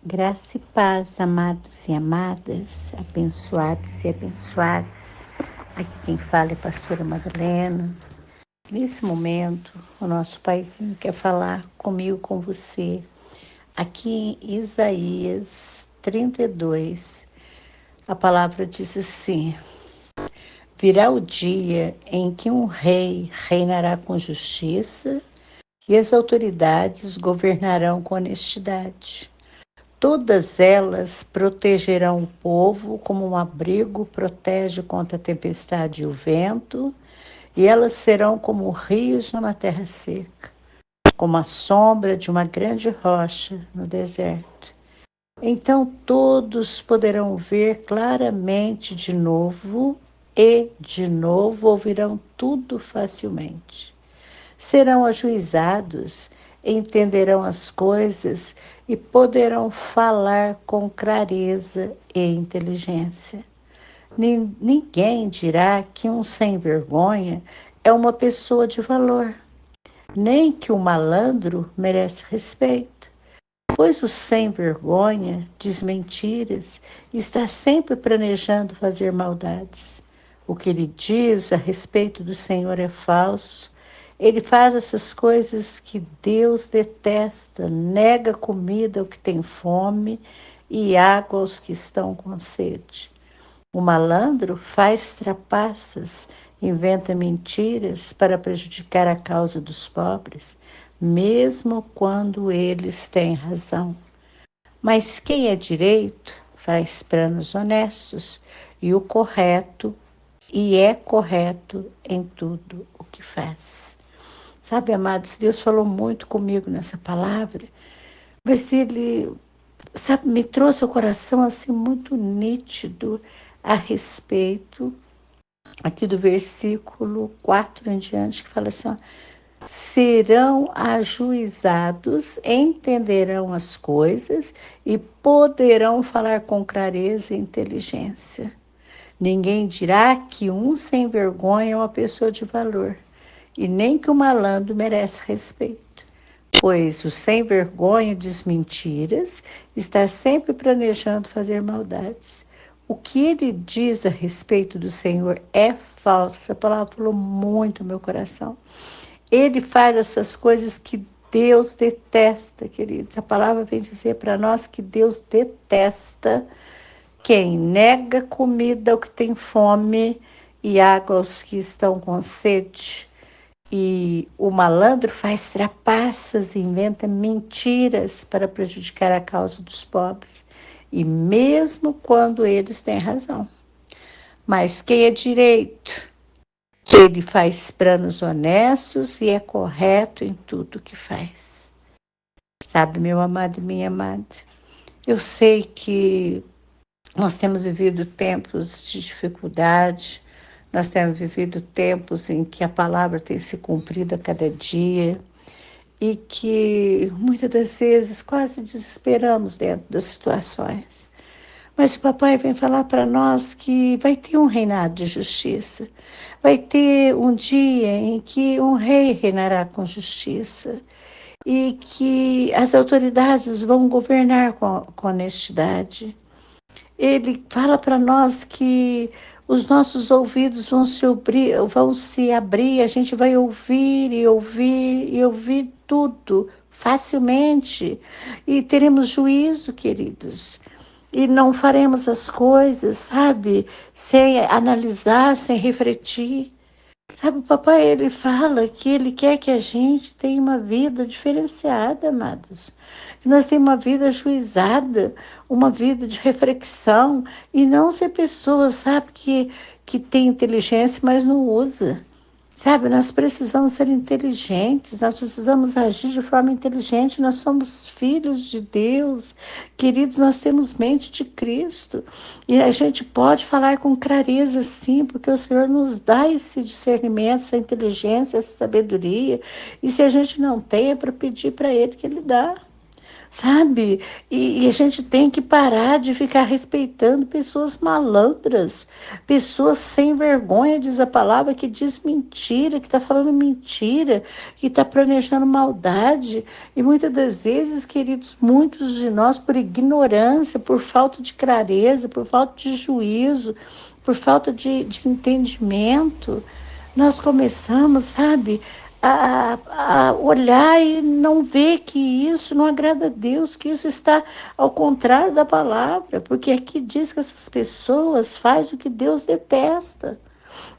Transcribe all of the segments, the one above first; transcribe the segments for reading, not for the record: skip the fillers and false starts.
Graça e paz, amados e amadas, abençoados e abençoadas. Aqui quem fala é a pastora Madalena. Nesse momento, o nosso Paizinho quer falar comigo, com você. Aqui em Isaías 32, a palavra diz assim: virá o dia em que um rei reinará com justiça e as autoridades governarão com honestidade. Todas elas protegerão o povo como um abrigo protege contra a tempestade e o vento, e elas serão como rios numa terra seca, como a sombra de uma grande rocha no deserto. Então todos poderão ver claramente e de novo ouvirão tudo facilmente. Serão ajuizados, entenderão as coisas e poderão falar com clareza e inteligência. Ninguém dirá que um sem vergonha é uma pessoa de valor, nem que o malandro merece respeito, pois o sem vergonha diz mentiras e está sempre planejando fazer maldades. O que ele diz a respeito do Senhor é falso. Ele faz essas coisas que Deus detesta, nega comida ao que tem fome e água aos que estão com sede. O malandro faz trapaças, inventa mentiras para prejudicar a causa dos pobres, mesmo quando eles têm razão. Mas quem é direito faz planos honestos e o correto e é correto em tudo o que faz. Sabe, amados, Deus falou muito comigo nessa palavra, mas Ele, sabe, me trouxe ao coração assim muito nítido a respeito aqui do versículo 4 em diante, que fala assim, ó, serão ajuizados, entenderão as coisas e poderão falar com clareza e inteligência. Ninguém dirá que um sem vergonha é uma pessoa de valor, e nem que o malandro merece respeito. Pois o sem vergonha diz mentiras, está sempre planejando fazer maldades. O que ele diz a respeito do Senhor é falso. Essa palavra falou muito no meu coração. Ele faz essas coisas que Deus detesta, queridos. A palavra vem dizer para nós que Deus detesta quem nega comida ao que tem fome e água aos que estão com sede. E o malandro faz trapaças, inventa mentiras para prejudicar a causa dos pobres. E mesmo quando eles têm razão. Mas quem é direito, ele faz planos honestos e é correto em tudo que faz. Sabe, meu amado e minha amada, eu sei que nós temos vivido tempos de dificuldade, nós temos vivido tempos em que a palavra tem se cumprido a cada dia e que muitas das vezes quase desesperamos dentro das situações. Mas o papai vem falar para nós que vai ter um reinado de justiça. Vai ter um dia em que um rei reinará com justiça e que as autoridades vão governar com honestidade. Ele fala para nós que os nossos ouvidos vão se abrir, a gente vai ouvir e ouvir e ouvir tudo facilmente e teremos juízo, queridos. E não faremos as coisas, sabe, sem analisar, sem refletir. Sabe, o papai, ele fala que ele quer que a gente tenha uma vida diferenciada, amados. Que nós tenhamos uma vida ajuizada, uma vida de reflexão, e não ser pessoas, sabe, que tem inteligência, mas não usa. Sabe, nós precisamos ser inteligentes, nós precisamos agir de forma inteligente, nós somos filhos de Deus, queridos, nós temos mente de Cristo, e a gente pode falar com clareza sim, porque o Senhor nos dá esse discernimento, essa inteligência, essa sabedoria, e se a gente não tem, é para pedir para Ele que Ele dá. sabe? E a gente tem que parar de ficar respeitando pessoas malandras, pessoas sem vergonha, diz a palavra, que diz mentira, que está falando mentira, que está planejando maldade. E muitas das vezes, queridos, muitos de nós, por ignorância, por falta de clareza, por falta de juízo, por falta de entendimento, nós começamos, sabe, a olhar e não ver que isso não agrada a Deus, que isso está ao contrário da palavra, porque aqui diz que essas pessoas fazem o que Deus detesta.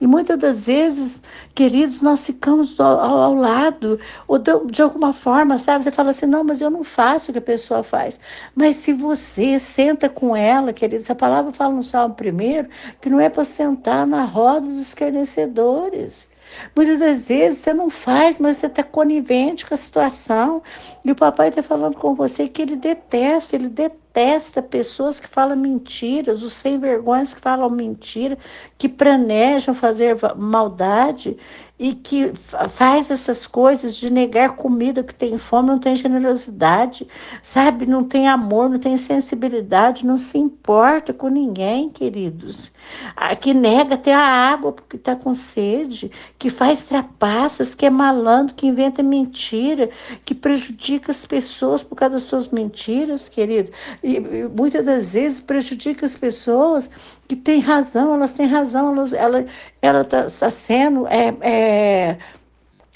E muitas das vezes, queridos, nós ficamos ao lado, ou de alguma forma, sabe? Você fala assim, não, mas eu não faço o que a pessoa faz. Mas se você senta com ela, queridos, a palavra fala no Salmo 1 que não é para sentar na roda dos escarnecedores. Muitas das vezes você não faz, mas você está conivente com a situação. E o papai está falando com você que ele detesta pessoas que falam mentiras, os sem vergonhas que falam mentira, que planejam fazer maldade e que faz essas coisas de negar comida que tem fome, não tem generosidade, sabe? Não tem amor, não tem sensibilidade, não se importa com ninguém, queridos. Que nega até a água porque está com sede, que faz trapaças, que é malandro, que inventa mentira, que prejudica as pessoas por causa das suas mentiras, querido. E muitas das vezes prejudica as pessoas que têm razão, elas têm razão, ela está sendo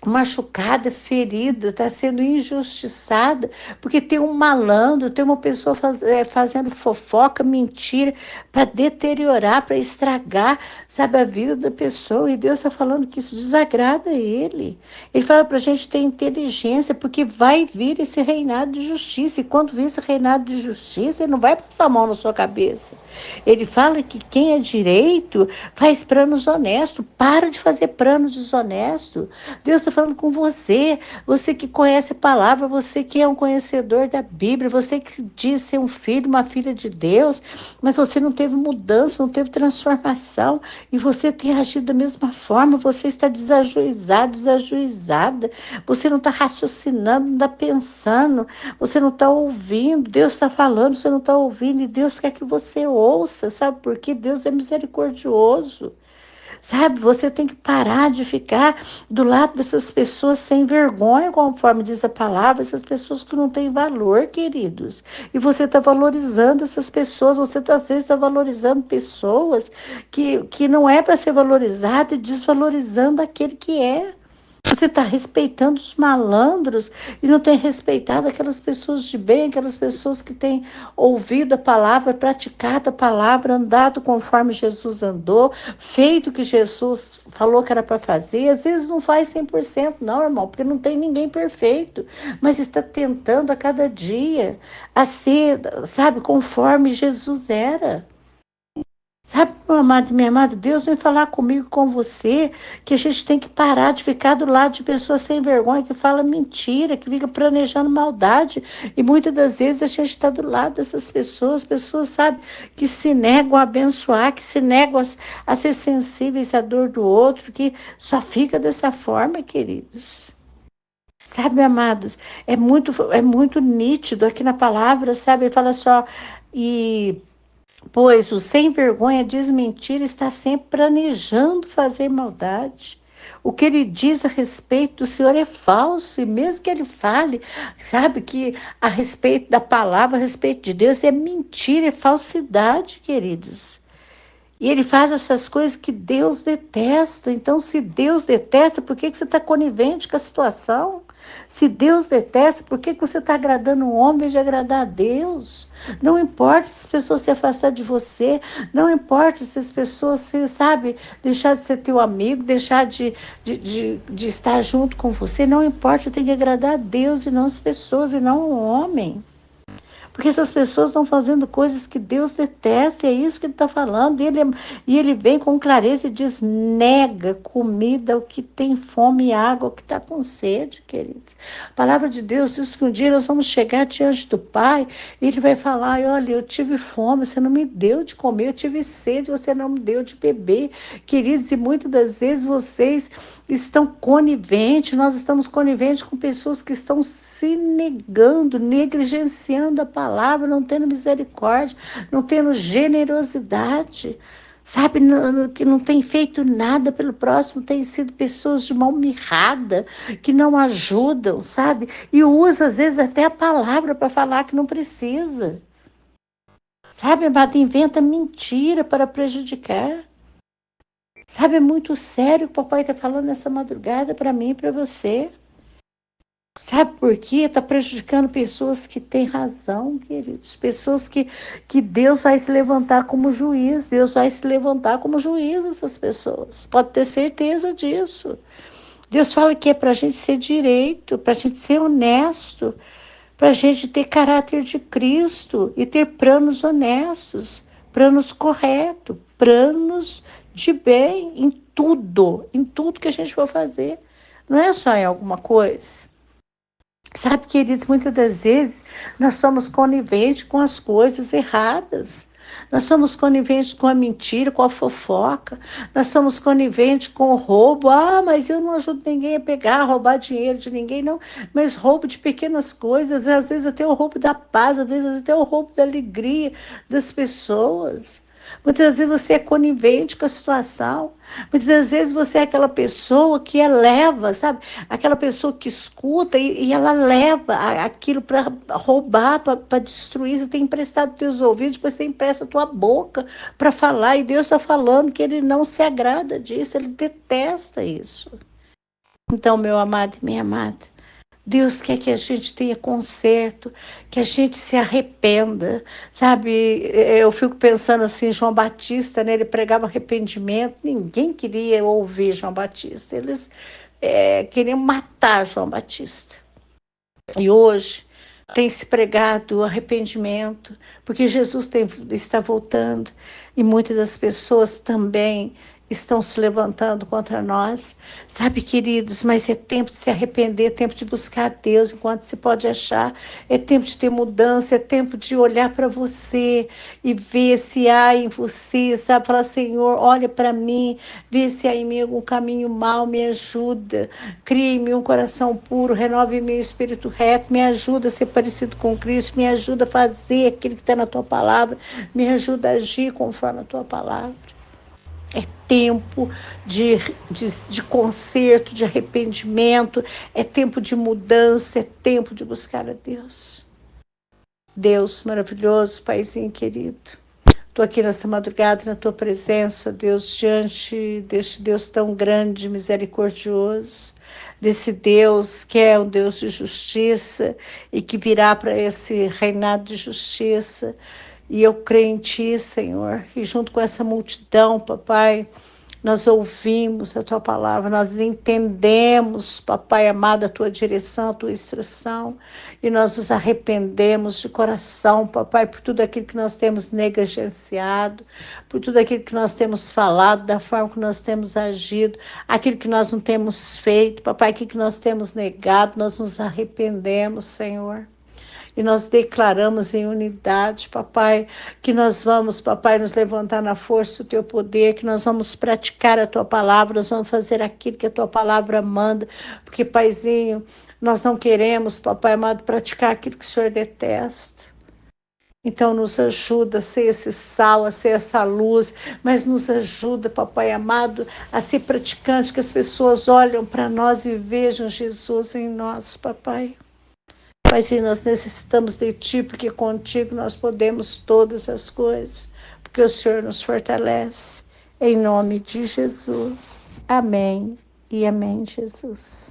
machucada, ferida, está sendo injustiçada, porque tem um malandro, tem uma pessoa fazendo fofoca, mentira, para deteriorar, para estragar, sabe, a vida da pessoa. E Deus está falando que isso desagrada ele. Ele fala para a gente ter inteligência, porque vai vir esse reinado de justiça. E quando vir esse reinado de justiça, ele não vai passar a mão na sua cabeça. Ele fala que quem é direito faz planos honestos. Para de fazer planos desonestos. Deus está falando com você, você que conhece a palavra, você que é um conhecedor da Bíblia, você que diz ser um filho, uma filha de Deus, mas você não teve mudança, não teve transformação, e você tem agido da mesma forma, você está desajuizado, desajuizada, você não está raciocinando, não está pensando, você não está ouvindo, Deus está falando, você não está ouvindo, e Deus quer que você ouça, sabe por quê? Deus é misericordioso. Sabe, você tem que parar de ficar do lado dessas pessoas sem vergonha, conforme diz a palavra, essas pessoas que não têm valor, queridos. E você está valorizando essas pessoas, você às vezes está valorizando pessoas que não é para ser valorizado e desvalorizando aquele que é. Você está respeitando os malandros e não tem respeitado aquelas pessoas de bem, aquelas pessoas que têm ouvido a palavra, praticado a palavra, andado conforme Jesus andou, feito o que Jesus falou que era para fazer. Às vezes não faz 100% não, irmão, porque não tem ninguém perfeito, mas está tentando a cada dia a ser, sabe, conforme Jesus era. Sabe, meu amado e minha amada, Deus vem falar comigo, com você, que a gente tem que parar de ficar do lado de pessoas sem vergonha, que falam mentira, que fica planejando maldade. E muitas das vezes a gente está do lado dessas pessoas, sabe, que se negam a abençoar, que se negam a ser sensíveis à dor do outro, que só fica dessa forma, queridos. Sabe, amados, é muito nítido aqui na palavra, sabe? Ele fala só, e pois o sem vergonha diz mentira, está sempre planejando fazer maldade. O que ele diz a respeito do Senhor é falso, e mesmo que ele fale, sabe, que a respeito da palavra, a respeito de Deus, é mentira, é falsidade, queridos. E ele faz essas coisas que Deus detesta. Então, se Deus detesta, por que você está conivente com a situação? Se Deus detesta, por que você está agradando o homem em vez de agradar a Deus? Não importa se as pessoas se afastarem de você, não importa se as pessoas, sabe, deixar de ser teu amigo, deixar de estar junto com você, não importa, tem que agradar a Deus e não as pessoas, e não o homem. Porque essas pessoas estão fazendo coisas que Deus detesta, e é isso que ele está falando. E ele vem com clareza e diz: nega comida ao que tem fome e água ao que está com sede, queridos. A palavra de Deus diz que um dia nós vamos chegar diante do Pai, e ele vai falar: olha, eu tive fome, você não me deu de comer, eu tive sede, você não me deu de beber. Queridos, e muitas das vezes vocês estão coniventes, nós estamos coniventes com pessoas que estão se negando, negligenciando a palavra, não tendo misericórdia, não tendo generosidade, sabe, que não tem feito nada pelo próximo, tem sido pessoas de mão mirrada, que não ajudam, sabe, e usa às vezes até a palavra para falar que não precisa, sabe, amado, inventa mentira para prejudicar. Sabe, é muito sério o que o papai está falando nessa madrugada para mim e para você. Sabe por quê? Está prejudicando pessoas que têm razão, queridos. Pessoas que Deus vai se levantar como juiz. Deus vai se levantar como juiz dessas pessoas. Pode ter certeza disso. Deus fala que é para a gente ser direito, para a gente ser honesto, para a gente ter caráter de Cristo e ter planos honestos, planos corretos, planos de bem em tudo que a gente for fazer. Não é só em alguma coisa. Sabe, queridos, muitas das vezes nós somos coniventes com as coisas erradas. Nós somos coniventes com a mentira, com a fofoca. Nós somos coniventes com o roubo. Ah, mas eu não ajudo ninguém a pegar, a roubar dinheiro de ninguém, não. Mas roubo de pequenas coisas, às vezes até o roubo da paz, às vezes até o roubo da alegria das pessoas. Muitas vezes você é conivente com a situação. Muitas das vezes você é aquela pessoa que eleva, sabe? Aquela pessoa que escuta e ela leva aquilo para roubar, para destruir. Você tem emprestado teus ouvidos, depois você empresta a tua boca para falar. E Deus está falando que Ele não se agrada disso, Ele detesta isso. Então, meu amado e minha amada, Deus quer que a gente tenha conserto, que a gente se arrependa, sabe? Eu fico pensando assim, João Batista, né? Ele pregava arrependimento, ninguém queria ouvir João Batista, eles queriam matar João Batista. E hoje tem se pregado arrependimento, porque Jesus está voltando e muitas das pessoas também estão se levantando contra nós. Sabe, queridos, mas é tempo de se arrepender, é tempo de buscar a Deus enquanto se pode achar, é tempo de ter mudança, é tempo de olhar para você e ver se há em você, sabe, falar, Senhor, olha para mim, vê se há em mim algum caminho mau, me ajuda, cria em mim um coração puro, renove em mim o espírito reto, me ajuda a ser parecido com Cristo, me ajuda a fazer aquilo que está na tua palavra, me ajuda a agir conforme a tua palavra. É tempo de conserto, de arrependimento, é tempo de mudança, é tempo de buscar a Deus. Deus maravilhoso, Paizinho querido, estou aqui nessa madrugada na tua presença, Deus, diante deste Deus tão grande, misericordioso, desse Deus que é um Deus de justiça e que virá para esse reinado de justiça. E eu creio em Ti, Senhor, e junto com essa multidão, papai, nós ouvimos a Tua palavra, nós entendemos, papai amado, a Tua direção, a Tua instrução, e nós nos arrependemos de coração, papai, por tudo aquilo que nós temos negligenciado, por tudo aquilo que nós temos falado, da forma que nós temos agido, aquilo que nós não temos feito, papai, aquilo que nós temos negado, nós nos arrependemos, Senhor. E nós declaramos em unidade, papai, que nós vamos, papai, nos levantar na força do teu poder, que nós vamos praticar a tua palavra, nós vamos fazer aquilo que a tua palavra manda, porque, paizinho, nós não queremos, papai amado, praticar aquilo que o Senhor detesta. Então, nos ajuda a ser esse sal, a ser essa luz, mas nos ajuda, papai amado, a ser praticante, que as pessoas olham para nós e vejam Jesus em nós, papai. Pai, sim, nós necessitamos de Ti, porque contigo nós podemos todas as coisas, porque o Senhor nos fortalece. Em nome de Jesus. Amém e amém, Jesus.